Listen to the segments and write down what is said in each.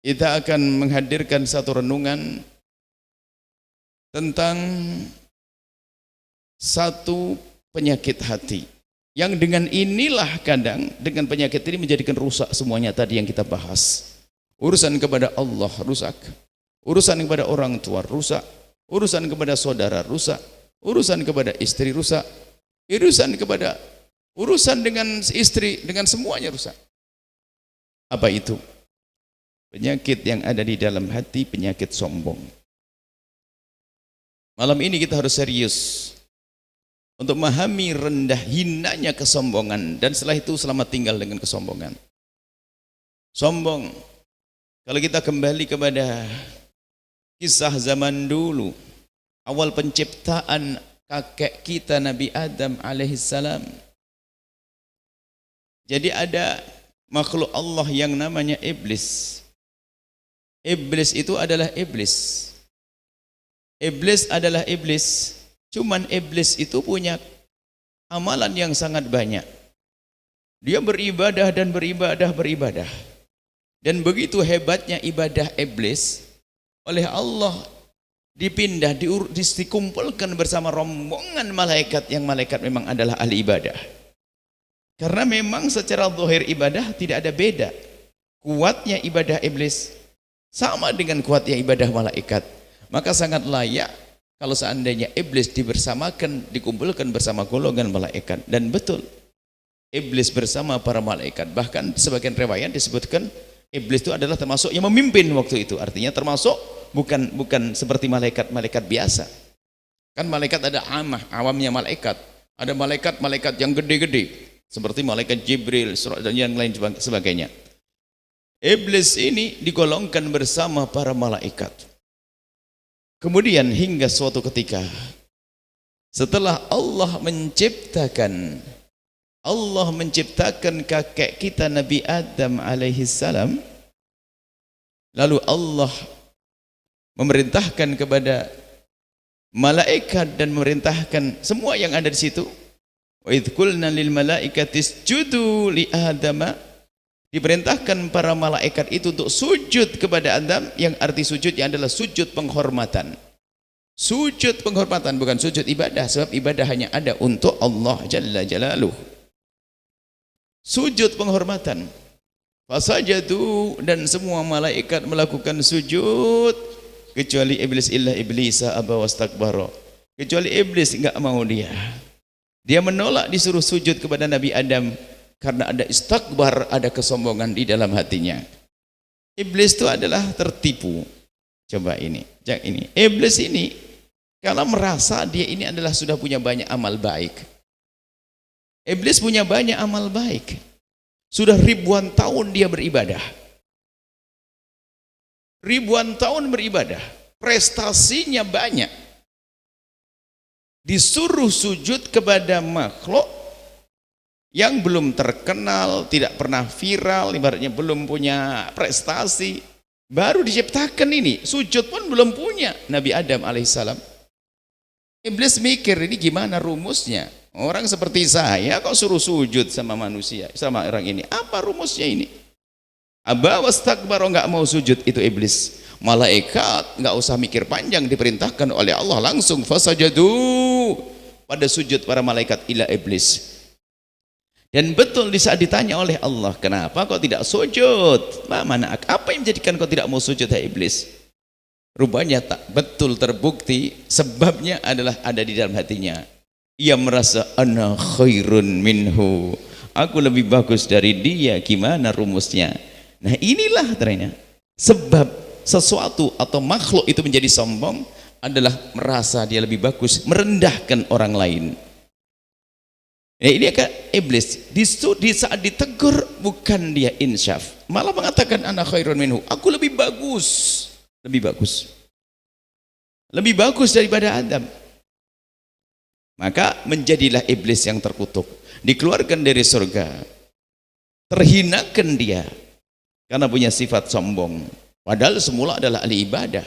kita akan menghadirkan satu renungan tentang satu penyakit hati yang dengan inilah kadang dengan penyakit ini menjadikan rusak semuanya tadi yang kita bahas. Urusan kepada Allah rusak, urusan kepada orang tua rusak, urusan kepada saudara rusak, urusan kepada istri rusak, urusan dengan istri, dengan semuanya rusak. Apa itu? Penyakit yang ada di dalam hati, penyakit sombong. Malam ini kita harus serius untuk memahami rendah hinanya kesombongan, dan setelah itu selamat tinggal dengan kesombongan. Sombong, kalau kita kembali kepada kisah zaman dulu, awal penciptaan kakek kita Nabi Adam alaihissalam. Jadi ada makhluk Allah yang namanya iblis. Iblis itu adalah iblis. Iblis adalah iblis. Cuman iblis itu punya amalan yang sangat banyak. Dia beribadah dan beribadah. Dan begitu hebatnya ibadah iblis, oleh Allah dipindah, dikumpulkan bersama rombongan malaikat, yang malaikat memang adalah ahli ibadah. Karena memang secara zahir ibadah tidak ada beda. Kuatnya ibadah iblis sama dengan kuatnya ibadah malaikat. Maka sangat layak kalau seandainya iblis dibersamakan, dikumpulkan bersama golongan malaikat. Dan betul, iblis bersama para malaikat. Bahkan sebagian riwayat disebutkan iblis itu adalah termasuk yang memimpin waktu itu. Artinya termasuk bukan seperti malaikat biasa. Kan malaikat ada awamnya malaikat. Ada malaikat yang gede-gede seperti malaikat Jibril dan yang lain sebagainya. Iblis ini digolongkan bersama para malaikat. Kemudian hingga suatu ketika setelah Allah menciptakan kakek kita Nabi Adam alaihissalam, lalu Allah memerintahkan kepada malaikat dan memerintahkan semua yang ada di situ. Wa idz qulna lil malaikati isjudu li Adama, diperintahkan para malaikat itu untuk sujud kepada Adam, yang arti sujudnya adalah sujud penghormatan. Sujud penghormatan, bukan sujud ibadah, sebab ibadah hanya ada untuk Allah Jalla Jalaluh. Sujud penghormatan. Fasajadu, dan semua malaikat melakukan sujud kecuali iblis, illa iblisa aba wastakbara. Kecuali iblis enggak mau dia. Dia menolak disuruh sujud kepada Nabi Adam karena ada istakbar, ada kesombongan di dalam hatinya. Iblis itu adalah tertipu. Coba ini. Iblis ini kalau merasa dia ini adalah sudah punya banyak amal baik. Iblis punya banyak amal baik. Sudah ribuan tahun dia beribadah. Ribuan tahun beribadah. Prestasinya banyak. Disuruh sujud kepada makhluk yang belum terkenal, tidak pernah viral, ibaratnya belum punya prestasi, baru diciptakan ini, sujud pun belum punya Nabi Adam alaihissalam. Iblis mikir, ini gimana rumusnya? Orang seperti saya kok suruh sujud sama manusia, sama orang ini, apa rumusnya ini? Aba wastakbara, enggak mau sujud itu iblis. Malaikat enggak usah mikir panjang, diperintahkan oleh Allah langsung fasajadu, pada sujud para malaikat ila iblis. Dan betul di saat ditanya oleh Allah, kenapa kau tidak sujud? Mana apa yang menjadikan kau tidak mau sujud, hai iblis? Rupanya tak betul terbukti sebabnya adalah ada di dalam hatinya. Ia merasa ana khairun minhu, aku lebih bagus dari dia. Gimana rumusnya? Nah inilah ternyata sebab sesuatu atau makhluk itu menjadi sombong adalah merasa dia lebih bagus, merendahkan orang lain. Ini akan iblis di saat ditegur bukan dia insyaf, malah mengatakan ana khairun minhu, aku lebih bagus daripada Adam. Maka menjadilah iblis yang terkutuk, dikeluarkan dari surga, terhinakan dia karena punya sifat sombong. Padahal semula adalah ahli ibadah,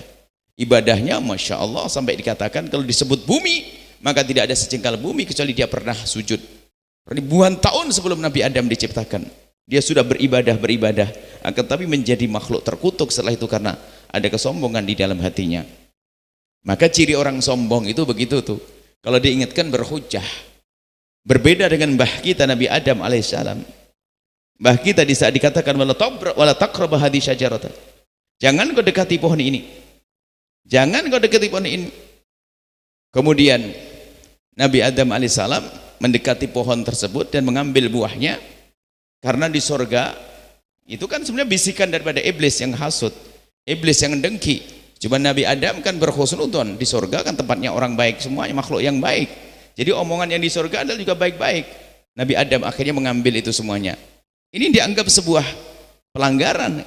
ibadahnya masya Allah sampai dikatakan kalau disebut bumi maka tidak ada sejengkal bumi kecuali dia pernah sujud. Ribuan tahun sebelum Nabi Adam diciptakan, Dia sudah beribadah, akan tapi menjadi makhluk terkutuk setelah itu karena ada kesombongan di dalam hatinya. Maka ciri orang sombong itu begitu tuh. Kalau diingatkan berhujjah. Berbeda dengan mbah kita Nabi Adam alaihissalam. Mbah kita di saat dikatakan wala taqrabu hadhihi syajarata. Jangan kau dekati pohon ini. Jangan kau dekati pohon ini. Kemudian Nabi Adam alaihissalam mendekati pohon tersebut dan mengambil buahnya. Karena di sorga itu kan sebenarnya bisikan daripada iblis yang hasut, iblis yang dengki. Cuma Nabi Adam kan berhusnudzon, di sorga kan tempatnya orang baik semuanya, makhluk yang baik. Jadi omongan yang di sorga adalah juga baik-baik. Nabi Adam akhirnya mengambil itu semuanya. Ini dianggap sebuah pelanggaran,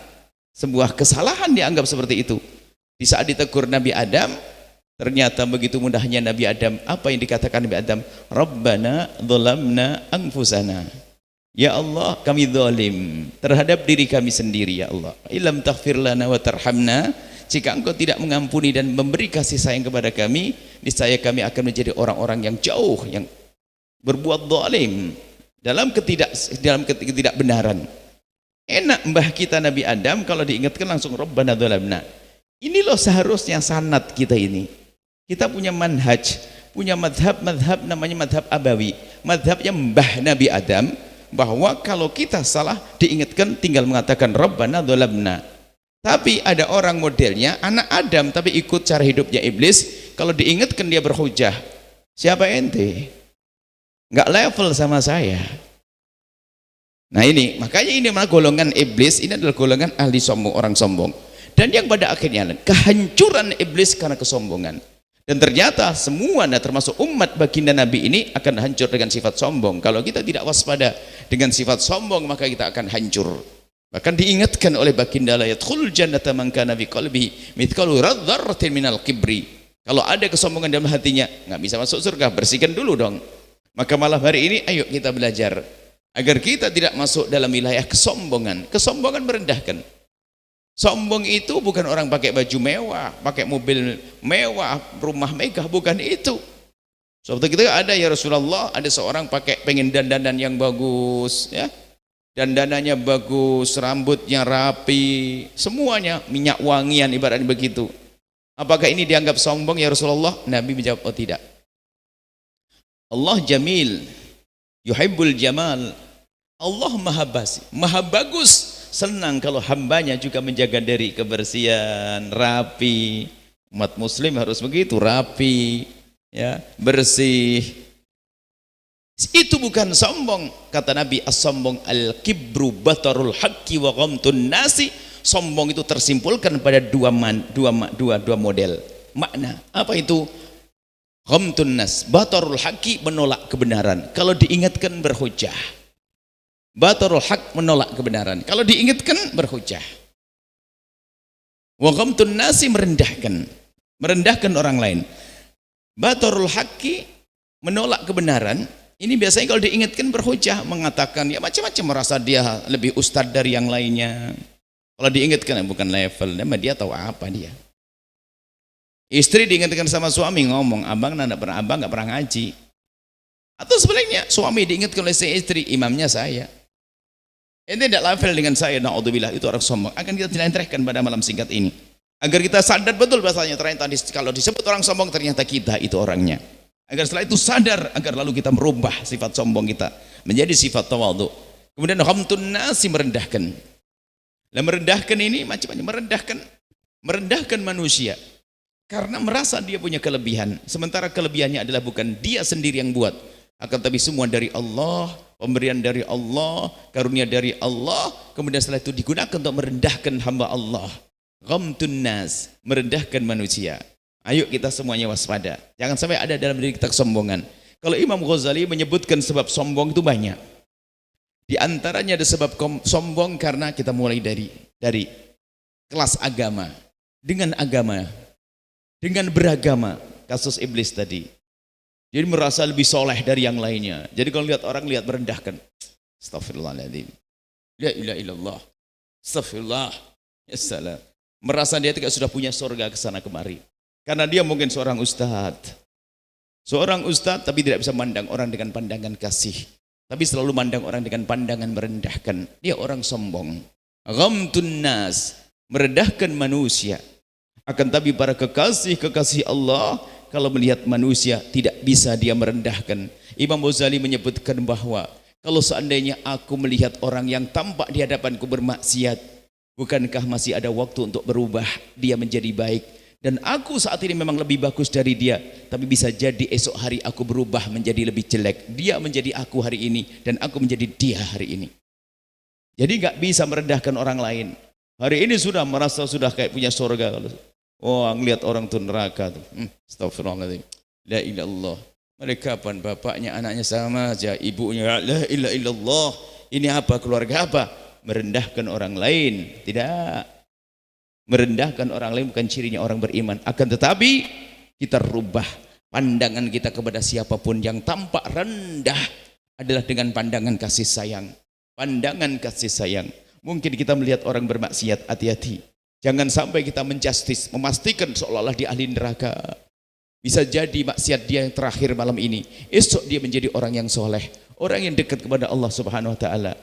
sebuah kesalahan dianggap seperti itu. Di saat ditegur Nabi Adam, ternyata begitu mudahnya Nabi Adam. Apa yang dikatakan Nabi Adam? Rabbana dzalamna anfusana. Ya Allah, kami zalim terhadap diri kami sendiri, ya Allah. Ilam taghfir lana wa tarhamna, jika engkau tidak mengampuni dan memberi kasih sayang kepada kami, niscaya kami akan menjadi orang-orang yang jauh, yang berbuat zalim dalam ketidakbenaran. Enak mbah kita Nabi Adam kalau diingatkan langsung Rabbana dzalamna. Ini loh seharusnya sanad kita ini. Kita punya manhaj, punya madhab namanya madhab abawi, madhabnya mbah Nabi Adam, bahwa kalau kita salah diingatkan tinggal mengatakan Rabbana dzalamna. Tapi ada orang modelnya anak Adam tapi ikut cara hidupnya iblis, kalau diingatkan dia berhujah. Siapa ente? Enggak level sama saya. Nah ini, makanya ini malah golongan iblis, ini adalah golongan ahli sombong, orang sombong. Dan yang pada akhirnya kehancuran iblis karena kesombongan. Dan ternyata semua, termasuk umat baginda Nabi ini akan hancur dengan sifat sombong. Kalau kita tidak waspada dengan sifat sombong, maka kita akan hancur. Bahkan diingatkan oleh baginda, la yadkhulul jannata man kana fi qalbihi mithqalu dzarratin minal kibri. Kalau ada kesombongan dalam hatinya, nggak bisa masuk surga, bersihkan dulu dong. Maka malam hari ini ayo kita belajar agar kita tidak masuk dalam wilayah kesombongan. Kesombongan merendahkan. Sombong itu bukan orang pakai baju mewah, pakai mobil mewah, rumah megah, bukan itu. Suatu ketika ada, ya Rasulullah, ada seorang pengen dandanan yang bagus, ya, dandanannya bagus, rambutnya rapi, semuanya minyak wangian, ibaratnya begitu. Apakah ini dianggap sombong, ya Rasulullah? Nabi menjawab, oh tidak. Allah jamil, yuhibbul jamal. Allah maha bagus, senang kalau hambanya juga menjaga dari kebersihan, rapi. Umat muslim harus begitu, rapi, ya, bersih. Itu bukan sombong. Kata Nabi, as-sombong al-kibru batarul haqqi wa ghamtun nasi. Sombong itu tersimpulkan pada dua model makna. Apa itu? Ghamtun nas, batarul haqqi, menolak kebenaran. Kalau diingatkan berhujah. Batarul haq, menolak kebenaran. Kalau diingatkan berhujah. Wa ghamtun nasi, merendahkan orang lain. Batarul haqqi, menolak kebenaran. Ini biasanya kalau diingatkan berhujah, mengatakan ya macam-macam, merasa dia lebih ustadz dari yang lainnya. Kalau diingatkan bukan level, dia tahu apa dia. Istri diingatkan sama suami, ngomong, abang nggak pernah ngaji. Atau sebaliknya, suami diingatkan oleh si istri, imamnya saya. Ini tidak level dengan saya, na'udzubillah, itu orang sombong. Akan kita jelaskan pada malam singkat ini. Agar kita sadar betul bahasanya, ternyata kalau disebut orang sombong, ternyata kita itu orangnya. Agar setelah itu sadar, agar lalu kita merubah sifat sombong kita menjadi sifat tawadhu. Kemudian ghamtun nasi, merendahkan. Dan merendahkan ini macam-macam, merendahkan manusia karena merasa dia punya kelebihan, sementara kelebihannya adalah bukan dia sendiri yang buat, akan tapi semua dari Allah, pemberian dari Allah, karunia dari Allah. Kemudian setelah itu digunakan untuk merendahkan hamba Allah. Ghamtun nas, merendahkan manusia. Ayo kita semuanya waspada, jangan sampai ada dalam diri kita kesombongan. Kalau Imam Ghazali menyebutkan sebab sombong itu banyak. Di antaranya ada sebab sombong karena kita mulai dari kelas agama, dengan beragama, kasus iblis tadi. Jadi merasa lebih soleh dari yang lainnya. Jadi kalau lihat orang, lihat merendahkan. Astaghfirullahaladzim. La ilaha illallah. Astaghfirullah. Ya salam. Merasa dia tidak sudah punya surga ke sana kemari. Karena dia mungkin seorang ustadz. Seorang ustadz tapi tidak bisa memandang orang dengan pandangan kasih. tapi selalu mandang orang dengan pandangan merendahkan. Dia orang sombong. Ghamtun nas, merendahkan manusia. Akan tapi para kekasih-kekasih Allah, kalau melihat manusia tidak bisa dia merendahkan. Imam Ghazali menyebutkan bahwa kalau seandainya aku melihat orang yang tampak di hadapanku bermaksiat, bukankah masih ada waktu untuk berubah dia menjadi baik? Dan aku saat ini memang lebih bagus dari dia, tapi bisa jadi esok hari aku berubah menjadi lebih jelek. Dia menjadi aku hari ini dan aku menjadi dia hari ini. Jadi nggak bisa merendahkan orang lain. Hari ini sudah merasa sudah kayak punya surga. Oh, ngelihat orang tuh neraka tuh. Astagfirullahaladzim. La ilaha illallah. Mereka kapan bapaknya anaknya sama aja, ibunya la ilaha illallah. Ini apa, keluarga apa? Merendahkan orang lain. Tidak. Merendahkan orang lain bukan cirinya orang beriman. Akan tetapi kita rubah pandangan kita kepada siapapun yang tampak rendah adalah dengan pandangan kasih sayang. Pandangan kasih sayang. Mungkin kita melihat orang bermaksiat, hati-hati. Jangan sampai kita menjustis, memastikan seolah-olah dia ahli neraka. Bisa jadi maksiat dia yang terakhir malam ini. Esok dia menjadi orang yang soleh, orang yang dekat kepada Allah Subhanahu Wa Taala.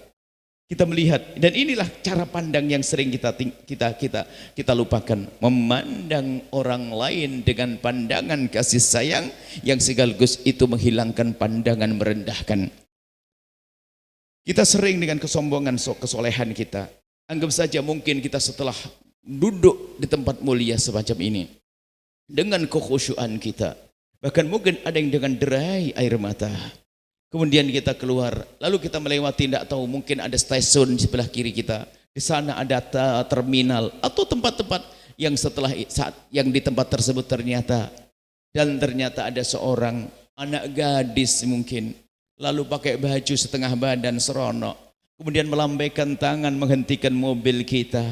Kita melihat, dan inilah cara pandang yang sering kita lupakan. Memandang orang lain dengan pandangan kasih sayang yang sekaligus itu menghilangkan pandangan merendahkan. Kita sering dengan kesombongan kesolehan kita. Anggap saja mungkin kita setelah duduk di tempat mulia semacam ini, dengan kekhusyuan kita, bahkan mungkin ada yang dengan derai air mata. Kemudian kita keluar, lalu kita melewati, tidak tahu, mungkin ada stasiun di sebelah kiri kita. Di sana ada terminal atau tempat-tempat yang setelah saat yang di tempat tersebut ternyata ada seorang anak gadis mungkin, lalu pakai baju setengah badan seronok, kemudian melambaikan tangan menghentikan mobil kita.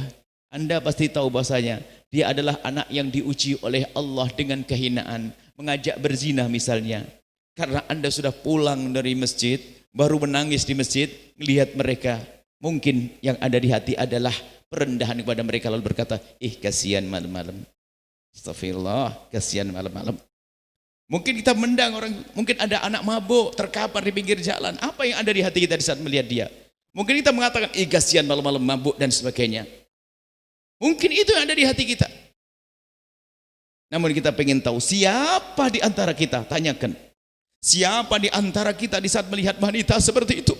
Anda pasti tahu bahasanya dia adalah anak yang diuji oleh Allah dengan kehinaan, mengajak berzina misalnya. Karena Anda sudah pulang dari masjid, baru menangis di masjid, melihat mereka, mungkin yang ada di hati adalah perendahan kepada mereka, lalu berkata, kasihan malam-malam. Astagfirullah, kasihan malam-malam. Mungkin kita mendang orang, mungkin ada anak mabuk terkapar di pinggir jalan. Apa yang ada di hati kita di saat melihat dia? Mungkin kita mengatakan, kasihan malam-malam mabuk dan sebagainya. Mungkin itu yang ada di hati kita. Namun kita pengen tahu siapa di antara kita, tanyakan. Siapa di antara kita di saat melihat wanita seperti itu?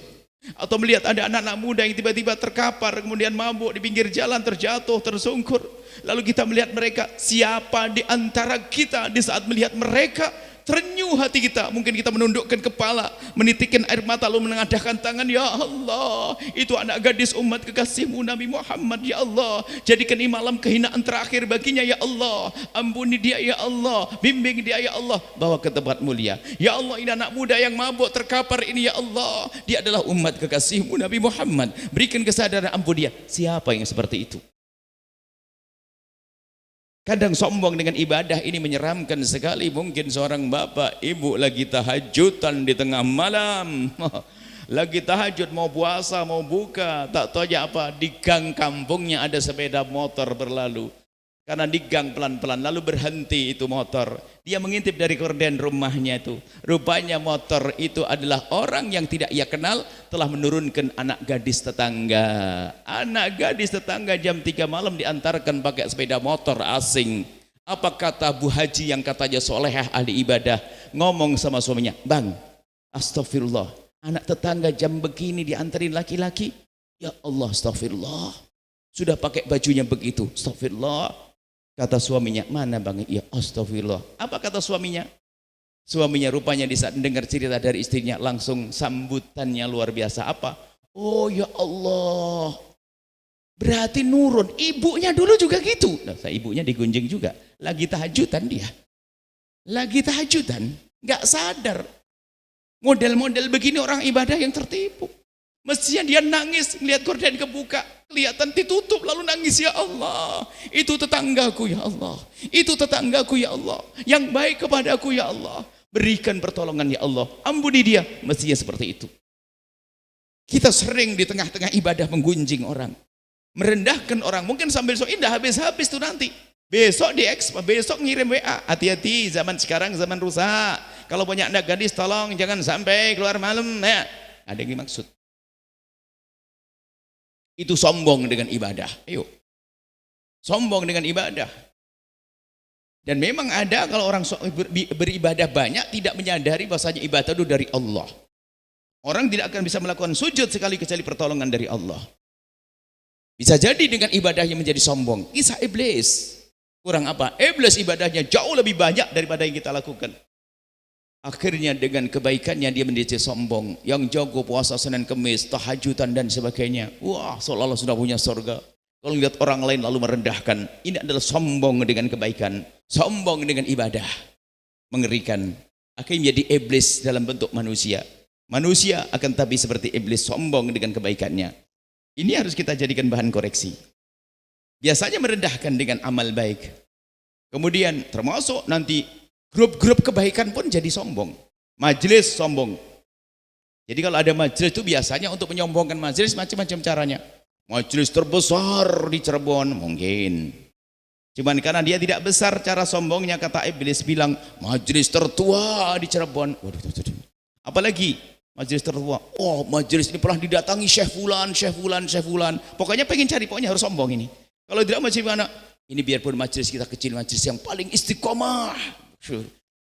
Atau melihat ada anak-anak muda yang tiba-tiba terkapar, kemudian mabuk di pinggir jalan, terjatuh, tersungkur. Lalu kita melihat mereka, siapa di antara kita di saat melihat mereka, terenyuh hati kita. Mungkin kita menundukkan kepala, menitikkan air mata, lalu menengadahkan tangan. Ya Allah, itu anak gadis umat kekasihmu Nabi Muhammad. Ya Allah, jadikan ini malam kehinaan terakhir baginya. Ya Allah, ampuni dia. Ya Allah, bimbing dia. Ya Allah, bawa ke tempat mulia. Ya Allah, ini anak muda yang mabuk terkapar ini. Ya Allah, dia adalah umat kekasihmu Nabi Muhammad. Berikan kesadaran, ampun dia. Siapa yang seperti itu? Kadang sombong dengan ibadah ini menyeramkan sekali. Mungkin seorang bapak, ibu lagi tahajudan di tengah malam, lagi tahajud, mau puasa, mau buka, tak tahu aja apa, di gang kampungnya ada sepeda motor berlalu. Karena di gang pelan-pelan, lalu berhenti itu motor. Dia mengintip dari gorden rumahnya itu. Rupanya motor itu adalah orang yang tidak ia kenal, telah menurunkan anak gadis tetangga. Anak gadis tetangga jam 3 malam diantarkan pakai sepeda motor asing. Apa kata Bu Haji yang katanya solehah ahli ibadah, ngomong sama suaminya, "Bang, astagfirullah, anak tetangga jam begini diantarin laki-laki. Ya Allah, astagfirullah. Sudah pakai bajunya begitu, astagfirullah." Kata suaminya, "Mana bang?" "Ya astagfirullah." Apa kata suaminya? Suaminya rupanya di saat mendengar cerita dari istrinya, langsung sambutannya luar biasa. Apa? "Oh ya Allah, berarti nurun." Ibunya dulu juga gitu. Nah, ibunya digunjing juga. Lagi tahajudan dia. Lagi tahajudan, nggak sadar. Model-model begini orang ibadah yang tertipu. Mestinya dia nangis melihat gorden kebuka, kelihatan ditutup, lalu nangis, "Ya Allah, itu tetanggaku ya Allah, itu tetanggaku ya Allah, yang baik kepadaku ya Allah, berikan pertolongan ya Allah, ampuni dia." Mestinya seperti itu. Kita sering di tengah-tengah ibadah menggunjing orang, merendahkan orang. Mungkin sambil indah habis-habis tuh nanti. Besok besok ngirim WA, "Hati-hati, zaman sekarang zaman rusak. Kalau punya anak gadis tolong jangan sampai keluar malam ya." ada yang dimaksud. Itu sombong dengan ibadah. Ayo. Sombong dengan ibadah. Dan memang ada kalau orang beribadah banyak tidak menyadari bahasanya ibadah itu dari Allah. Orang tidak akan bisa melakukan sujud sekali kecuali pertolongan dari Allah. Bisa jadi dengan ibadahnya menjadi sombong. Kisah iblis. Kurang apa? Iblis ibadahnya jauh lebih banyak daripada yang kita lakukan. Akhirnya dengan kebaikannya dia menjadi sombong. Yang jago puasa Senin Kemis, tahajudan dan sebagainya. Wah, seolah-olah sudah punya surga. Kalau lihat orang lain lalu merendahkan, ini adalah sombong dengan kebaikan, sombong dengan ibadah. Mengerikan. Akhirnya menjadi iblis dalam bentuk manusia. Manusia akan tapi seperti iblis, sombong dengan kebaikannya. Ini harus kita jadikan bahan koreksi. Biasanya merendahkan dengan amal baik. Kemudian termasuk nanti grup-grup kebaikan pun jadi sombong. Majelis sombong. Jadi kalau ada majelis itu biasanya untuk menyombongkan majelis macam-macam caranya. Majelis terbesar di Cirebon mungkin. Cuman karena dia tidak besar cara sombongnya, kata iblis bilang majelis tertua di Cirebon. Waduh. Apalagi majelis tertua. Oh, majelis ini pernah didatangi Syekh Fulan, Syekh Fulan, Syekh Fulan. Pokoknya pengen cari, pokoknya harus sombong ini. Kalau tidak majelis mana? Ini biarpun majelis kita kecil, majelis yang paling istiqomah.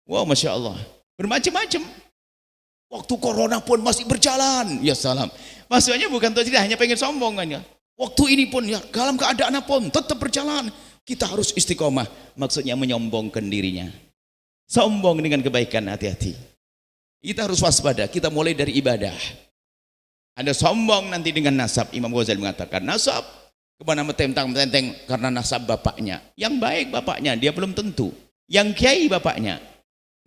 Wow, Masya Allah. Bermacam-macam. Waktu corona pun masih berjalan. Ya salam. Maksudnya bukan itu tidak hanya pengen sombong kan ya. Waktu ini pun ya dalam keadaan apapun tetap berjalan. Kita harus istiqomah. Maksudnya menyombongkan dirinya. Sombong dengan kebaikan, hati-hati. Kita harus waspada. Kita mulai dari ibadah. Ada sombong nanti dengan nasab. Imam Ghazali mengatakan nasab kemana metentang-metenteng karena nasab bapaknya. Yang baik bapaknya, dia belum tentu. Yang kiai bapaknya.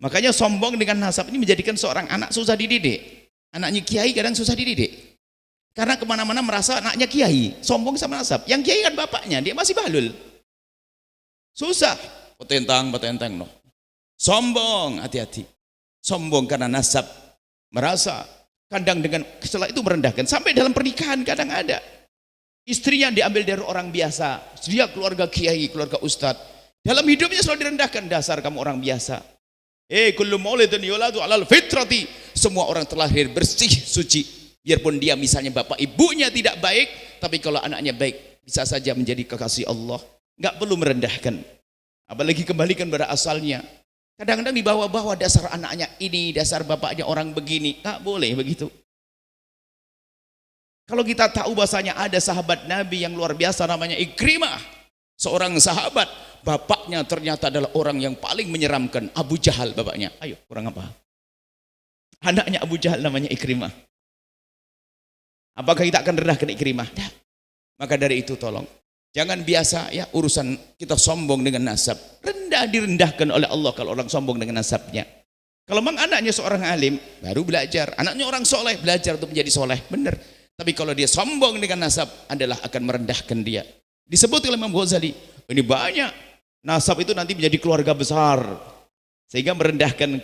Makanya sombong dengan nasab ini menjadikan seorang anak susah dididik. Anaknya kiai kadang susah dididik. Karena kemana-mana merasa anaknya kiai. Sombong sama nasab. Yang kiai kan bapaknya, dia masih balul. Susah. Petentang no. Sombong, hati-hati. Sombong karena nasab. Merasa kadang dengan setelah itu merendahkan. Sampai dalam pernikahan kadang ada. Istrinya diambil dari orang biasa. Dia keluarga kiai, keluarga ustadz. Dalam hidupnya selalu direndahkan. Dasar kamu orang biasa. Kullu maulidin yuladu alal fitrati. Semua orang terlahir bersih, suci. Biarpun dia misalnya bapak ibunya tidak baik, tapi kalau anaknya baik, bisa saja menjadi kekasih Allah. Enggak perlu merendahkan. Apalagi kembalikan pada asalnya. Kadang-kadang dibawa-bawa dasar anaknya ini, dasar bapaknya orang begini. Tak boleh begitu. Kalau kita tahu bahasanya ada sahabat Nabi yang luar biasa namanya Ikrimah. Seorang sahabat, bapaknya ternyata adalah orang yang paling menyeramkan. Abu Jahal bapaknya. Ayo, kurang apa? Anaknya Abu Jahal namanya Ikrimah. Apakah kita akan rendahkan Ikrimah? Tidak. Maka dari itu tolong. Jangan biasa ya urusan kita sombong dengan nasab. Direndahkan oleh Allah kalau orang sombong dengan nasabnya. Kalau memang anaknya seorang alim, baru belajar. Anaknya orang soleh, belajar untuk menjadi soleh. Benar. Tapi kalau dia sombong dengan nasab, adalah akan merendahkan dia. Disebut oleh Imam Ghazali, ini banyak. Nasab itu nanti menjadi keluarga besar. Sehingga merendahkan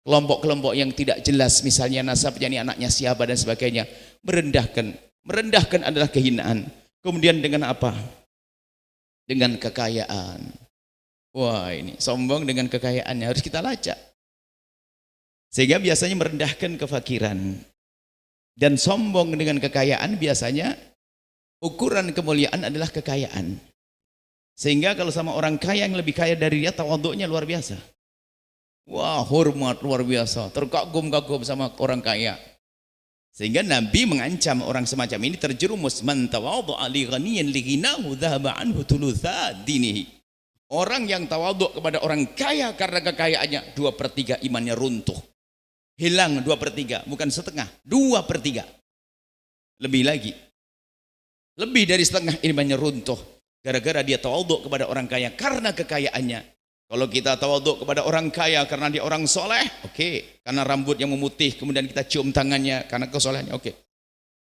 kelompok-kelompok yang tidak jelas. Misalnya nasabnya ini anaknya siapa dan sebagainya. Merendahkan adalah kehinaan. Kemudian dengan apa? Dengan kekayaan. Wah, ini sombong dengan kekayaannya harus kita lacak. Sehingga biasanya merendahkan kefakiran. Dan sombong dengan kekayaan biasanya ukuran kemuliaan adalah kekayaan. Sehingga kalau sama orang kaya yang lebih kaya dari dia, tawaduknya luar biasa. Wah, hormat luar biasa, terkagum-kagum sama orang kaya. Sehingga Nabi mengancam orang semacam ini terjerumus, man tawadhu'a li ghaniyin li ghinahu dhahaba anhu thulutha dinihi. Orang yang tawadhu kepada orang kaya karena kekayaannya, 2/3 imannya runtuh. Hilang 2/3, bukan setengah, 2/3. Lebih lagi. Lebih dari setengah imannya runtuh. Gara-gara dia tawadhu kepada orang kaya karena kekayaannya. Kalau kita tawadhu kepada orang kaya karena dia orang soleh, oke. Karena rambut yang memutih, kemudian kita cium tangannya karena kesolehannya, oke.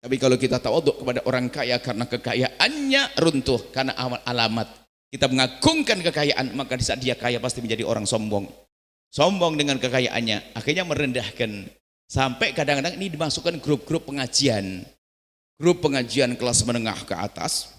Tapi kalau kita tawadhu kepada orang kaya karena kekayaannya runtuh, karena alamat kita mengagungkan kekayaan, maka di saat dia kaya pasti menjadi orang sombong. Sombong dengan kekayaannya, akhirnya merendahkan. Sampai kadang-kadang ini dimasukkan grup-grup pengajian. Grup pengajian kelas menengah ke atas.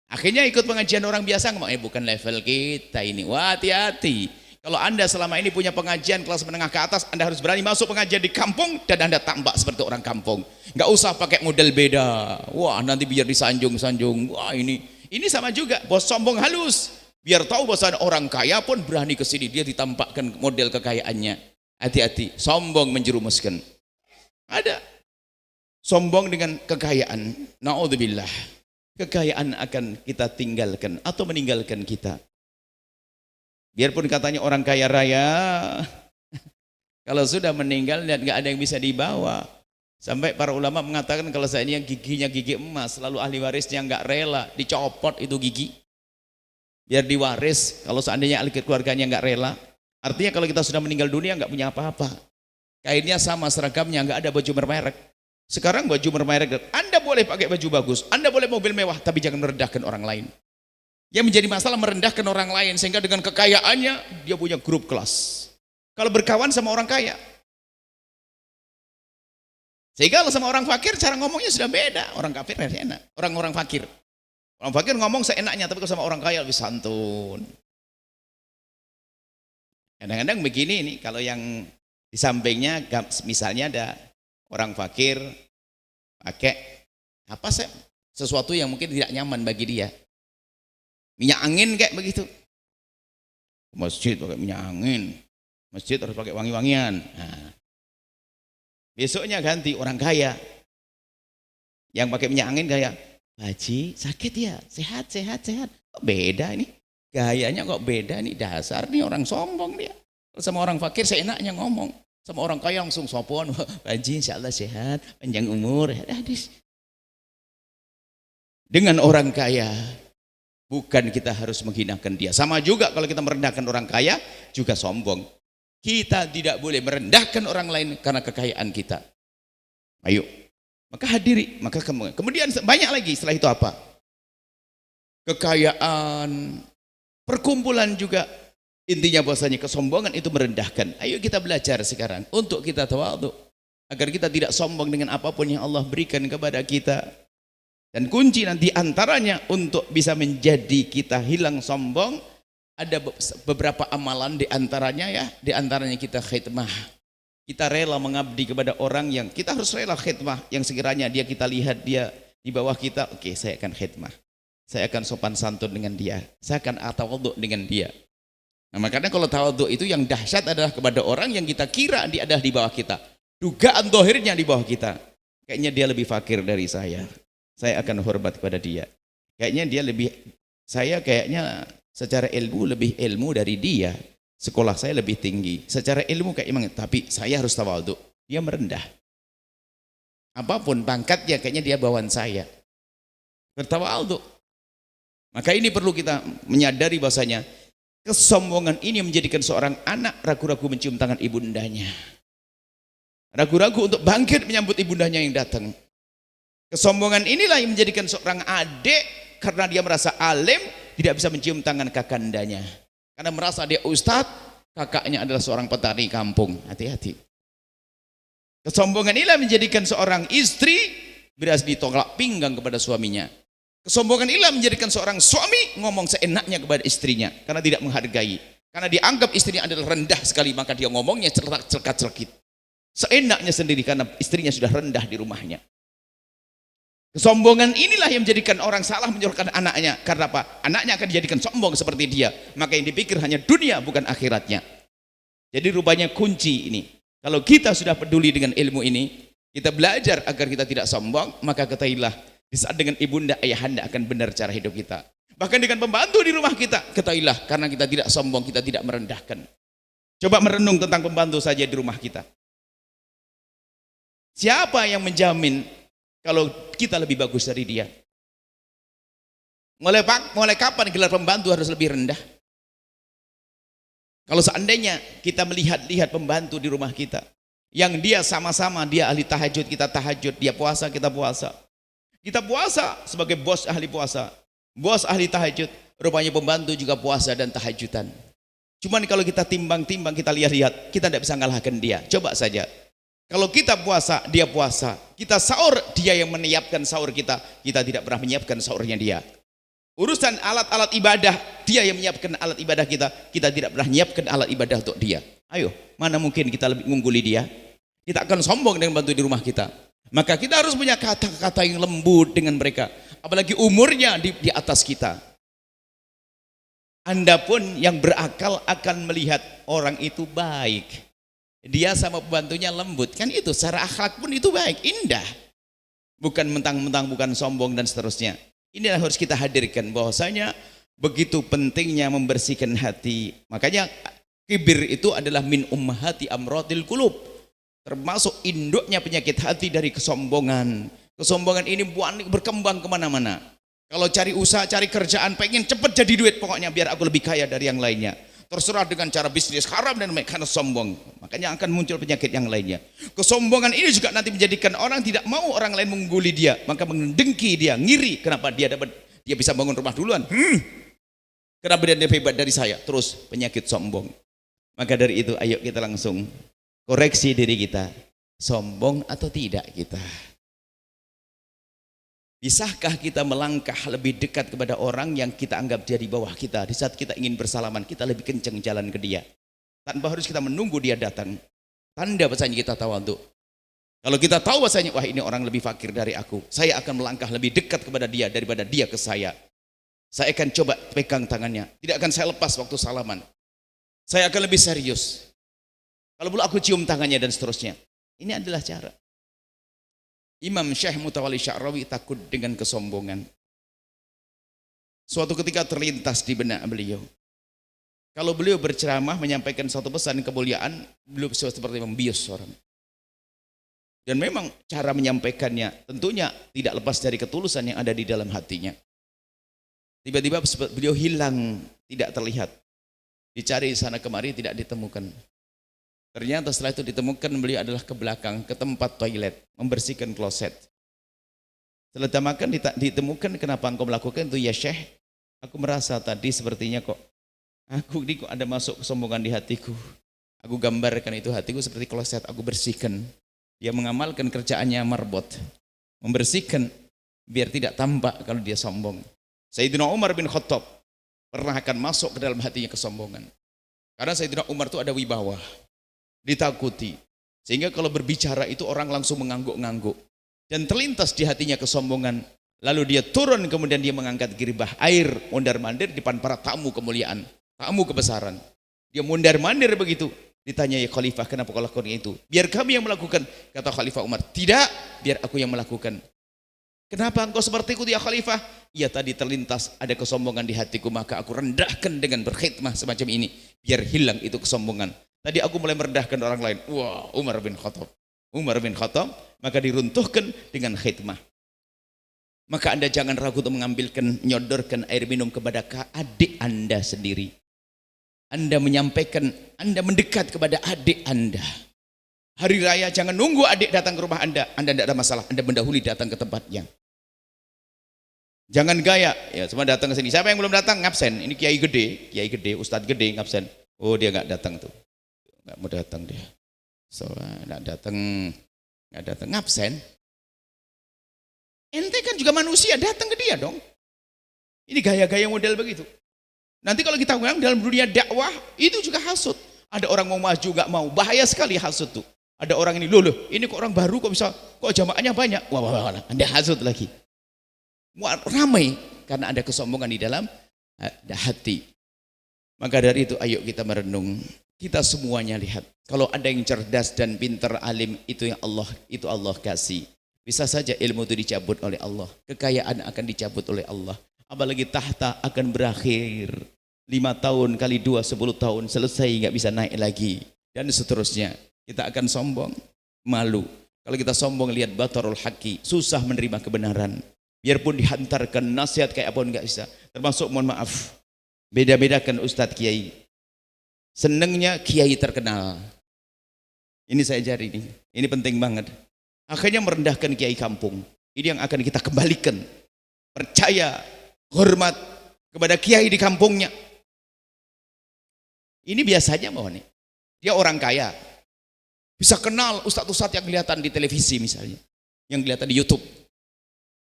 Akhirnya ikut pengajian orang biasa, bukan level kita ini. Wah, hati-hati. Kalau Anda selama ini punya pengajian kelas menengah ke atas, Anda harus berani masuk pengajian di kampung dan Anda tampak seperti orang kampung. Nggak usah pakai model beda. Wah, nanti biar disanjung-sanjung. Wah, ini sama juga, bos sombong halus. Biar tahu bahwa orang kaya pun berani ke sini, dia ditampakkan model kekayaannya. Hati-hati, sombong menjerumuskan. Ada sombong dengan kekayaan. Na'udzubillah. Kekayaan akan kita tinggalkan atau meninggalkan kita. Biarpun katanya orang kaya raya, kalau sudah meninggal dan nggak ada yang bisa dibawa. Sampai para ulama mengatakan kalau saya ini yang giginya gigi emas, lalu ahli warisnya nggak rela dicopot itu gigi, biar diwaris. Kalau seandainya ahli keluarganya nggak rela, artinya kalau kita sudah meninggal dunia nggak punya apa-apa. Kainnya sama, seragamnya, nggak ada baju bermerek. Sekarang baju bermerek, Anda boleh pakai baju bagus, Anda boleh mobil mewah, tapi jangan merendahkan orang lain. Yang menjadi masalah merendahkan orang lain, sehingga dengan kekayaannya dia punya grup kelas. Kalau berkawan sama orang kaya, sehingga kalau sama orang fakir cara ngomongnya sudah beda. Orang kafir enak, orang fakir ngomong seenaknya, tapi kalau sama orang kaya lebih santun. Kadang-kadang begini nih, kalau yang di sampingnya misalnya ada orang fakir pakai sesuatu yang mungkin tidak nyaman bagi dia. Minyak angin kayak begitu. Masjid pakai minyak angin. Masjid harus pakai wangi-wangian. Nah, besoknya ganti orang kaya. Yang pakai minyak angin kayak, Haji sakit ya? Sehat. Kok beda ini? Gayanya kok beda nih, dasar nih orang sombong dia. Sama orang fakir seenaknya ngomong. Sama orang kaya langsung sopon. Haji insyaallah sehat, panjang umur. Dengan orang kaya, bukan kita harus menghinakan dia. Sama juga kalau kita merendahkan orang kaya, juga sombong. Kita tidak boleh merendahkan orang lain karena kekayaan kita. Ayo, maka hadiri, maka kemudian banyak lagi setelah itu apa? Kekayaan, perkumpulan juga. Intinya bahwasanya kesombongan itu merendahkan. Ayo kita belajar sekarang untuk kita tawadhu, agar kita tidak sombong dengan apapun yang Allah berikan kepada kita. Dan kunci nanti antaranya untuk bisa menjadi kita hilang sombong, ada beberapa amalan di antaranya kita khidmah. Kita rela mengabdi kepada orang yang kita harus rela khidmah, yang sekiranya kita lihat dia di bawah kita, oke, saya akan khidmah. Saya akan sopan santun dengan dia. Saya akan tawadhu dengan dia. Nah, makanya kalau tawadhu itu yang dahsyat adalah kepada orang yang kita kira dia adalah di bawah kita. Dugaan zahirnya di bawah kita. Kayaknya dia lebih fakir dari saya akan hormat kepada dia. Saya kayaknya secara ilmu lebih ilmu dari dia. Sekolah saya lebih tinggi. Secara ilmu tapi saya harus tawadhu. Dia merendah. Apapun pangkatnya kayaknya dia bawaan saya. Bertawadhu. Maka ini perlu kita menyadari bahwasanya kesombongan ini menjadikan seorang anak ragu-ragu mencium tangan ibundanya. Ragu-ragu untuk bangkit menyambut ibundanya yang datang. Kesombongan inilah yang menjadikan seorang adik karena dia merasa alim tidak bisa mencium tangan kakandanya. Karena merasa dia ustadz, kakaknya adalah seorang petani kampung. Hati-hati. Kesombongan inilah menjadikan seorang istri beras ditolak pinggang kepada suaminya. Kesombongan inilah menjadikan seorang suami ngomong seenaknya kepada istrinya karena tidak menghargai. Karena dianggap istrinya adalah rendah sekali, maka dia ngomongnya celak-celakit. Seenaknya sendiri karena istrinya sudah rendah di rumahnya. Kesombongan inilah yang menjadikan orang salah menyuruhkan anaknya. Karena apa? Anaknya akan dijadikan sombong seperti dia. Maka yang dipikir hanya dunia bukan akhiratnya. Jadi rupanya kunci ini. Kalau kita sudah peduli dengan ilmu ini, kita belajar agar kita tidak sombong, maka ketahuilah di saat dengan ibunda ayahanda akan benar cara hidup kita. Bahkan dengan pembantu di rumah kita, ketahuilah karena kita tidak sombong, kita tidak merendahkan. Coba merenung tentang pembantu saja di rumah kita. Siapa yang menjamin kalau kita lebih bagus dari dia? Mulai kapan gelar pembantu harus lebih rendah? Kalau seandainya kita melihat pembantu di rumah kita, yang dia sama-sama dia ahli tahajud, kita tahajud, dia puasa, kita puasa. Kita puasa sebagai bos ahli puasa, bos ahli tahajud, rupanya pembantu juga puasa dan tahajudan. Cuman kalau kita timbang-timbang, kita lihat-lihat, kita tidak bisa mengalahkan dia. Coba saja. Kalau kita puasa, dia puasa. Kita sahur, dia yang menyiapkan sahur kita. Kita tidak pernah menyiapkan sahurnya dia. Urusan alat-alat ibadah, dia yang menyiapkan alat ibadah kita, kita tidak pernah menyiapkan alat ibadah untuk dia. Ayo, mana mungkin kita lebih mengungguli dia? Kita akan sombong dengan bantu di rumah kita. Maka kita harus punya kata-kata yang lembut dengan mereka. Apalagi umurnya di atas kita. Anda pun yang berakal akan melihat orang itu baik. Dia sama pembantunya lembut. Kan itu, secara akhlak pun itu baik, indah. Bukan mentang-mentang, bukan sombong dan seterusnya. Inilah harus kita hadirkan bahwasanya begitu pentingnya membersihkan hati. Makanya kibir itu adalah min ummahati amradil qulub. Termasuk induknya penyakit hati dari kesombongan. Kesombongan ini berkembang kemana-mana. Kalau cari usaha, cari kerjaan, pengen cepat jadi duit, pokoknya biar aku lebih kaya dari yang lainnya. Terserah dengan cara bisnis haram dan karena sombong. Makanya akan muncul penyakit yang lainnya. Kesombongan ini juga nanti menjadikan orang tidak mau orang lain mengungguli dia, maka mendengki dia, ngiri. Kenapa dia bisa bangun rumah duluan? Kenapa dia hebat dari saya? Terus penyakit sombong. Maka dari itu ayo kita langsung koreksi diri kita, sombong atau tidak kita. Bisakah kita melangkah lebih dekat kepada orang yang kita anggap dia di bawah kita? Di saat kita ingin bersalaman, kita lebih kencang jalan ke dia. Tanpa harus kita menunggu dia datang. Tanda bahasanya kita tawadhu. Kalau kita tahu bahasanya, wah ini orang lebih fakir dari aku, saya akan melangkah lebih dekat kepada dia daripada dia ke saya. Saya akan coba pegang tangannya. Tidak akan saya lepas waktu salaman. Saya akan lebih serius. Kalau perlu aku cium tangannya dan seterusnya. Ini adalah cara. Imam Syekh Mutawalli Sya'rawi takut dengan kesombongan. Suatu ketika terlintas di benak beliau. Kalau beliau berceramah menyampaikan satu pesan kemuliaan, beliau seperti membius orang. Dan memang cara menyampaikannya tentunya tidak lepas dari ketulusan yang ada di dalam hatinya. Tiba-tiba beliau hilang, tidak terlihat. Dicari sana kemari tidak ditemukan. Ternyata setelah itu ditemukan beliau adalah ke belakang, ke tempat toilet, membersihkan kloset. Setelah ditemukan, kenapa engkau melakukan itu ya Syekh? Aku merasa tadi sepertinya kok ada masuk kesombongan di hatiku. Aku gambarkan itu hatiku seperti kloset, aku bersihkan. Dia mengamalkan kerjaannya marbot, membersihkan biar tidak tampak kalau dia sombong. Sayyidina Umar bin Khattab pernah akan masuk ke dalam hatinya kesombongan. Karena Sayyidina Umar itu ada wibawa, ditakuti, sehingga kalau berbicara itu orang langsung mengangguk-ngangguk, dan terlintas di hatinya kesombongan. Lalu dia turun, kemudian dia mengangkat giribah air, mondar-mandir di depan para tamu kemuliaan, tamu kebesaran. Dia mondar-mandir begitu. Ditanya, ya Khalifah, kenapa kau lakukan itu? Biar kami yang melakukan. Kata Khalifah Umar, tidak, biar aku yang melakukan. Kenapa engkau seperti itu ya Khalifah? Ya tadi terlintas ada kesombongan di hatiku, maka aku rendahkan dengan berkhidmah semacam ini, biar hilang itu kesombongan. Tadi aku mulai merendahkan orang lain. Wah, Umar bin Khattab, maka diruntuhkan dengan khidmah. Maka Anda jangan ragu untuk menyodorkan air minum kepada adik Anda sendiri. Anda menyampaikan, Anda mendekat kepada adik Anda. Hari raya jangan nunggu adik datang ke rumah Anda tidak ada masalah, Anda mendahului datang ke tempatnya. Jangan gaya, ya semua datang ke sini. Siapa yang belum datang ngabsen? Ini kiai gede, ustadz gede ngabsen. Oh dia nggak datang tuh. Nggak mau datang dia, nggak datang ngabsen. Ente kan juga manusia, datang ke dia dong. Ini gaya-gaya model begitu. Nanti kalau kita ngomong dalam dunia dakwah itu juga hasut. Ada orang mau maju nggak mau, bahaya sekali hasut tuh. Ada orang ini loh, ini kok orang baru kok jamaahnya banyak. Wah, Anda hasut lagi. Ramai karena ada kesombongan di dalam hati. Maka dari itu ayo kita merenung. Kita semuanya lihat, kalau ada yang cerdas dan pintar alim itu yang Allah kasih. Bisa saja ilmu itu dicabut oleh Allah, kekayaan akan dicabut oleh Allah. Apalagi tahta akan berakhir. 5 tahun kali 2 10 tahun selesai, nggak bisa naik lagi dan seterusnya. Kita akan sombong, malu. Kalau kita sombong lihat batarul haqi, susah menerima kebenaran. Biarpun dihantarkan nasihat kayak apa nggak bisa. Termasuk mohon maaf, beda-bedakan ustadz kiai. Senengnya kiai terkenal. Ini saya jari nih. Ini penting banget. Akhirnya merendahkan kiai kampung. Ini yang akan kita kembalikan. Percaya, hormat kepada kiai di kampungnya. Ini biasanya mohon nih. Dia orang kaya. Bisa kenal ustadz-ustadz yang kelihatan di televisi misalnya. Yang kelihatan di YouTube.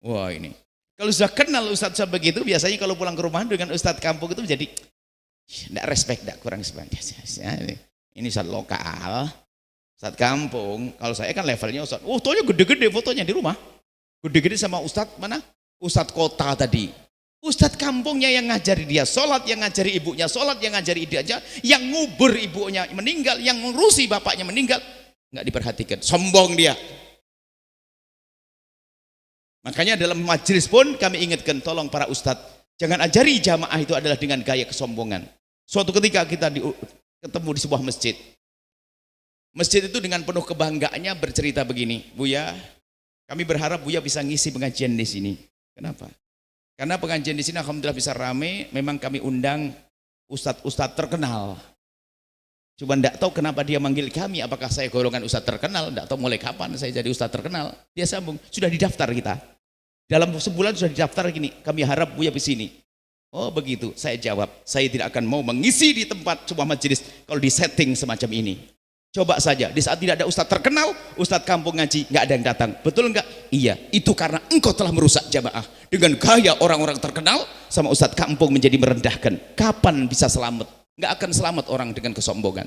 Wah ini. Kalau sudah kenal ustadz begitu, biasanya kalau pulang ke rumah dengan ustadz kampung itu menjadi tidak respect, tidak kurang respect. Ini ustadz lokal, ustadz kampung. Kalau saya kan levelnya ustadz, fotonya gede-gede fotonya di rumah, gede-gede sama ustadz mana? Ustadz kota tadi. Ustadz kampungnya yang ngajari dia sholat, yang ngajari ibunya sholat, yang ngajari idenya, yang ngubur ibunya meninggal, yang ngurusi bapaknya meninggal, nggak diperhatikan, sombong dia. Makanya dalam majelis pun kami ingatkan, tolong para ustadz, jangan ajari jamaah itu adalah dengan gaya kesombongan. Suatu ketika kita ketemu di sebuah masjid. Masjid itu dengan penuh kebanggaannya bercerita begini, Buya, kami berharap Buya bisa ngisi pengajian di sini. Kenapa? Karena pengajian di sini alhamdulillah bisa rame, memang kami undang ustadz-ustadz terkenal. Cuma tidak tahu kenapa dia manggil kami, apakah saya golongan ustadz terkenal, tidak tahu mulai kapan saya jadi ustadz terkenal. Dia sambung, sudah didaftar kita. Dalam sebulan sudah didaftar gini, kami harap Buya di sini. Oh begitu, saya jawab, saya tidak akan mau mengisi di tempat sebuah majelis kalau di setting semacam ini. Coba saja, di saat tidak ada ustadz terkenal, ustadz kampung ngaji, nggak ada yang datang. Betul nggak? Iya, itu karena engkau telah merusak jamaah. Dengan gaya orang-orang terkenal, sama ustadz kampung menjadi merendahkan. Kapan bisa selamat? Nggak akan selamat orang dengan kesombongan.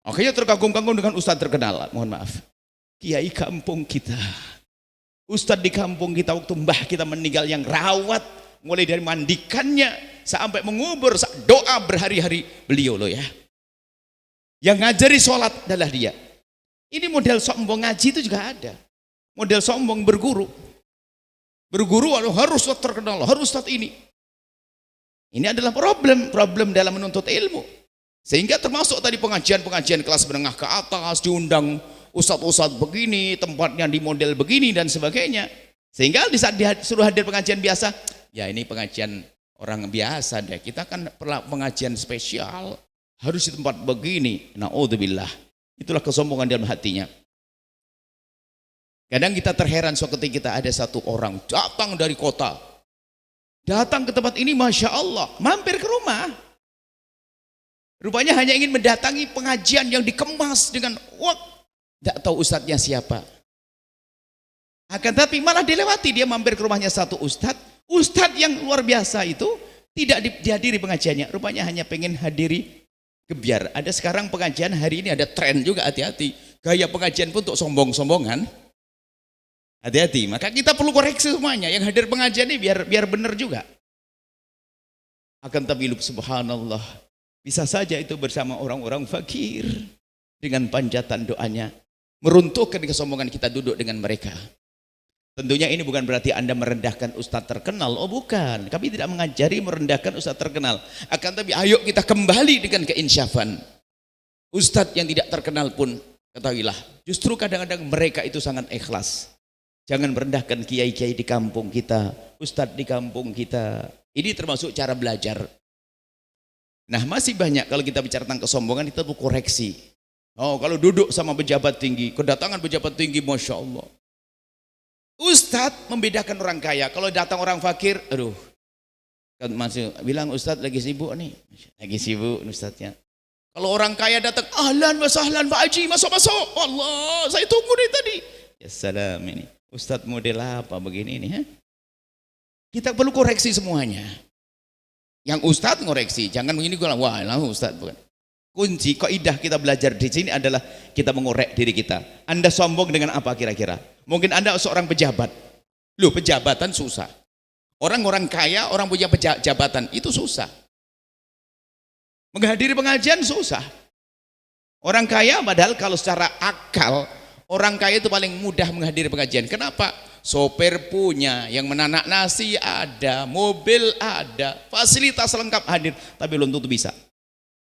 Akhirnya terkagum-kagum dengan ustadz terkenal. Mohon maaf, kiai kampung kita, ustadz di kampung kita waktu mbah kita meninggal yang rawat, mulai dari mandikannya sampai mengubur, doa berhari-hari, beliau loh ya. Yang ngajari sholat adalah dia. Ini model sombong ngaji itu juga ada. Model sombong berguru. Berguru harus terkenal, harus ini. Ini adalah problem dalam menuntut ilmu. Sehingga termasuk tadi pengajian kelas menengah ke atas, diundang ustadz-ustadz begini, tempatnya di model begini dan sebagainya. Sehingga di saat disuruh hadir pengajian biasa, ya ini pengajian orang biasa deh. Kita kan pengajian spesial. Harus di tempat begini, na'udzubillah. Itulah kesombongan dalam hatinya. Kadang kita terheran suatu ketika kita ada satu orang datang dari kota, datang ke tempat ini, Masya Allah, mampir ke rumah. Rupanya hanya ingin mendatangi pengajian yang dikemas dengan tidak tahu ustadznya siapa. Akan tapi malah dilewati, dia mampir ke rumahnya satu ustadz yang luar biasa itu tidak dihadiri pengajiannya. Rupanya hanya pengen hadiri gebiar. Ada sekarang pengajian hari ini ada tren juga, hati-hati. Gaya pengajian pun untuk sombong-sombongan. Hati-hati. Maka kita perlu koreksi semuanya. Yang hadir pengajian ini biar benar juga. Akan tapi subhanallah, bisa saja itu bersama orang-orang fakir dengan panjatan doanya meruntuhkan kesombongan kita duduk dengan mereka. Tentunya ini bukan berarti Anda merendahkan ustadz terkenal. Oh bukan, kami tidak mengajari merendahkan ustadz terkenal. Akan tapi ayo kita kembali dengan keinsyafan. Ustadz yang tidak terkenal pun ketahuilah, justru kadang-kadang mereka itu sangat ikhlas. Jangan merendahkan kiai-kiai di kampung kita, ustadz di kampung kita. Ini termasuk cara belajar. Nah masih banyak kalau kita bicara tentang kesombongan, kita perlu koreksi. Oh kalau duduk sama pejabat tinggi, kedatangan pejabat tinggi, Masya Allah. Ustadz membedakan orang kaya. Kalau datang orang fakir, aduh, kan masih bilang ustadz lagi sibuk nih, lagi sibuk ustadznya. Kalau orang kaya datang, ahlan wa sahlan Pak Haji, masuk. Allah, saya tunggu nih tadi. Ya salam, ini ustadz model apa begini nih? Kita perlu koreksi semuanya. Yang ustadz ngoreksi, jangan begini gue wah lah ustadz bukan. Kunci kaidah kita belajar di sini adalah kita mengorek diri kita. Anda sombong dengan apa kira-kira? Mungkin Anda seorang pejabat. Loh, pejabatan susah. Orang-orang kaya, orang punya jabatan itu susah. Menghadiri pengajian susah. Orang kaya padahal kalau secara akal, orang kaya itu paling mudah menghadiri pengajian. Kenapa? Sopir punya, yang menanak nasi ada, mobil ada, fasilitas lengkap hadir, tapi belum tentu bisa.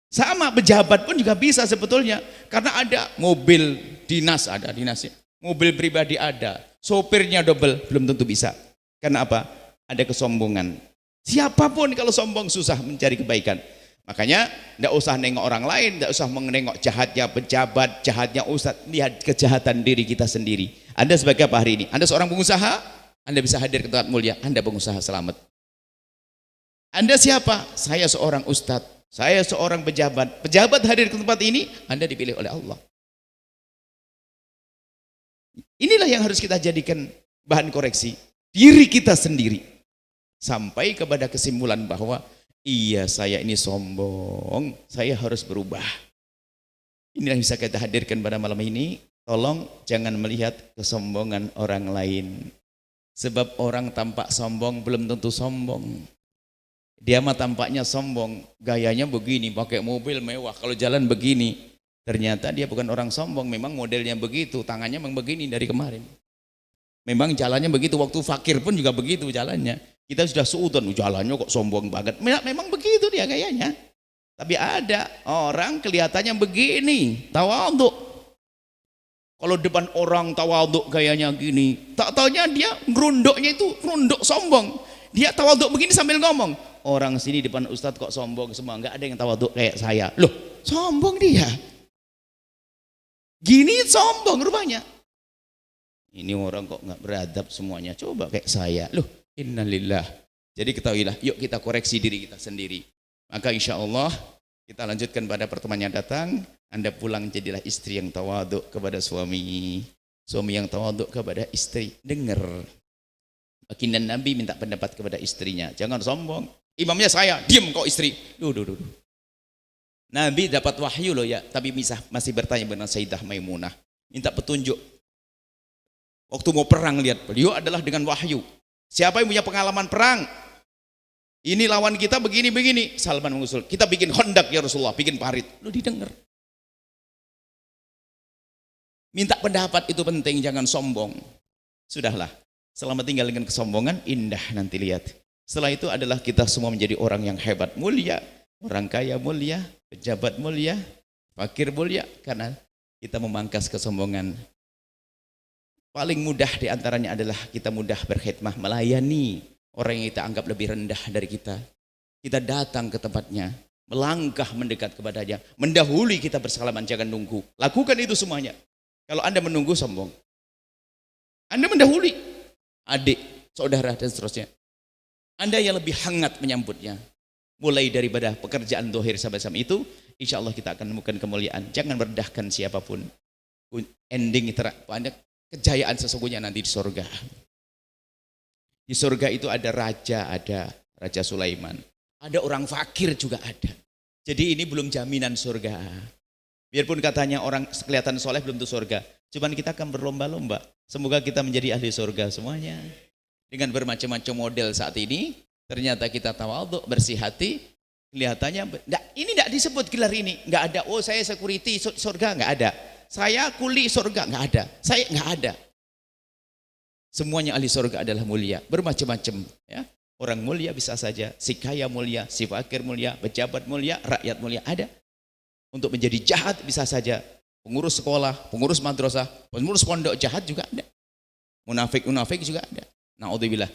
Sama pejabat pun juga bisa sebetulnya, karena ada mobil dinas, ada dinasnya, mobil pribadi ada, sopirnya double, belum tentu bisa. Karena apa? Ada kesombongan. Siapapun kalau sombong susah mencari kebaikan. Makanya tidak usah nengok orang lain, tidak usah menengok jahatnya pejabat, jahatnya ustadz, lihat kejahatan diri kita sendiri. Anda sebagai apa hari ini? Anda seorang pengusaha, Anda bisa hadir ke tempat mulia, Anda pengusaha selamat. Anda siapa? Saya seorang ustadz. Saya seorang pejabat. Pejabat hadir ke tempat ini, Anda dipilih oleh Allah. Inilah yang harus kita jadikan bahan koreksi. diri kita sendiri sampai kepada kesimpulan bahwa iya, saya ini sombong, saya harus berubah. Inilah yang bisa kita hadirkan pada malam ini. Tolong jangan melihat kesombongan orang lain. Sebab orang tampak sombong belum tentu sombong. Dia mah tampaknya sombong, gayanya begini, pakai mobil mewah, kalau jalan begini. Ternyata dia bukan orang sombong, memang modelnya begitu, tangannya memang begini dari kemarin. Memang jalannya begitu, waktu fakir pun juga begitu jalannya. Kita sudah suudon, jalannya kok sombong banget. Memang begitu dia gayanya. Tapi ada orang kelihatannya begini, tawaduk. Kalau depan orang tawaduk gayanya gini, tak taunya dia ngerunduknya itu ngerunduk sombong. Dia tawaduk begini sambil ngomong, orang sini depan ustadz kok sombong semua, nggak ada yang tawaduk kayak saya. Loh, sombong dia. Gini sombong rupanya. Ini orang kok nggak beradab semuanya, coba kayak saya. Loh, innalillah. Jadi ketahuilah, yuk kita koreksi diri kita sendiri. Maka insya Allah kita lanjutkan pada pertemuan yang datang. Anda pulang jadilah istri yang tawaduk kepada suami, suami yang tawaduk kepada istri. Dengar, baginda Nabi minta pendapat kepada istrinya, jangan sombong. Imamnya saya, diam kau istri. Duh. Nabi dapat wahyu loh ya, tapi masih bertanya dengan Sayyidah Maimunah, minta petunjuk. Waktu mau perang, lihat beliau adalah dengan wahyu. Siapa yang punya pengalaman perang? Ini lawan kita begini-begini. Salman mengusul, kita bikin hondak ya Rasulullah, bikin parit. Lu didengar. Minta pendapat itu penting, jangan sombong. Sudahlah, selama tinggal dengan kesombongan, indah nanti lihat. Setelah itu adalah kita semua menjadi orang yang hebat, mulia. Orang kaya mulia, pejabat mulia, fakir mulia. Karena kita memangkas kesombongan. Paling mudah diantaranya adalah kita mudah berkhidmah, melayani orang yang kita anggap lebih rendah dari kita. Kita datang ke tempatnya, melangkah mendekat kepadanya, mendahului kita bersalaman, jangan nunggu. Lakukan itu semuanya. Kalau Anda menunggu sombong. Anda mendahului adik, saudara dan seterusnya. Anda yang lebih hangat menyambutnya. Mulai daripada pekerjaan dohir sampai itu, insya Allah kita akan menemukan kemuliaan. Jangan merendahkan siapapun. Ending banyak kejayaan sesungguhnya nanti di surga. Di surga itu ada Raja Sulaiman. Ada orang fakir juga ada. Jadi ini belum jaminan surga. Biarpun katanya orang kelihatan soleh belum tentu surga. Cuman kita akan berlomba-lomba. Semoga kita menjadi ahli surga semuanya. Dengan bermacam-macam model saat ini, ternyata kita tawaduk, bersih hati, kelihatannya, ini tidak disebut gelar ini. Nggak ada, oh saya security surga, nggak ada. Saya kuli surga, nggak ada. Saya nggak ada. Semuanya ahli surga adalah mulia, bermacam-macam. Ya. Orang mulia bisa saja, si kaya mulia, si fakir mulia, pejabat mulia, rakyat mulia, ada. Untuk menjadi jahat bisa saja, pengurus sekolah, pengurus madrasah, pengurus pondok jahat juga ada. Munafik juga ada. Na'udzubillah.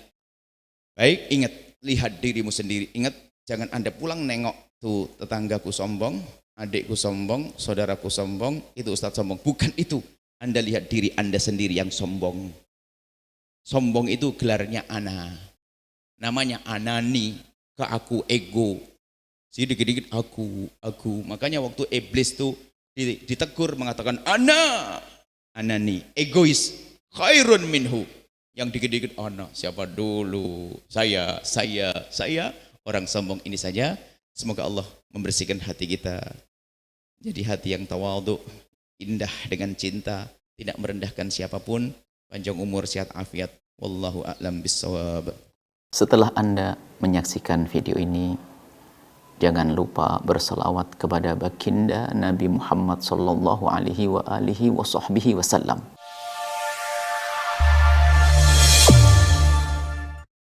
Baik, ingat, lihat dirimu sendiri. Ingat, jangan Anda pulang nengok tuh tetanggaku sombong, adikku sombong, saudaraku sombong, itu ustadz sombong. Bukan itu. Anda lihat diri Anda sendiri yang sombong. Sombong itu gelarnya ana. Namanya anani, ke aku, ego. Jadi dikit-dikit aku. Makanya waktu iblis tuh ditegur mengatakan anani, egois, khairun minhu. Yang dikit-dikit siapa dulu? Saya. Orang sombong ini saja. Semoga Allah membersihkan hati kita. Jadi hati yang tawadhu, indah dengan cinta, tidak merendahkan siapapun, panjang umur, sehat afiat. Wallahu a'lam bissawab. Setelah Anda menyaksikan video ini, jangan lupa berselawat kepada baginda Nabi Muhammad sallallahu alaihi wa alihi wa sahbihi wasallam.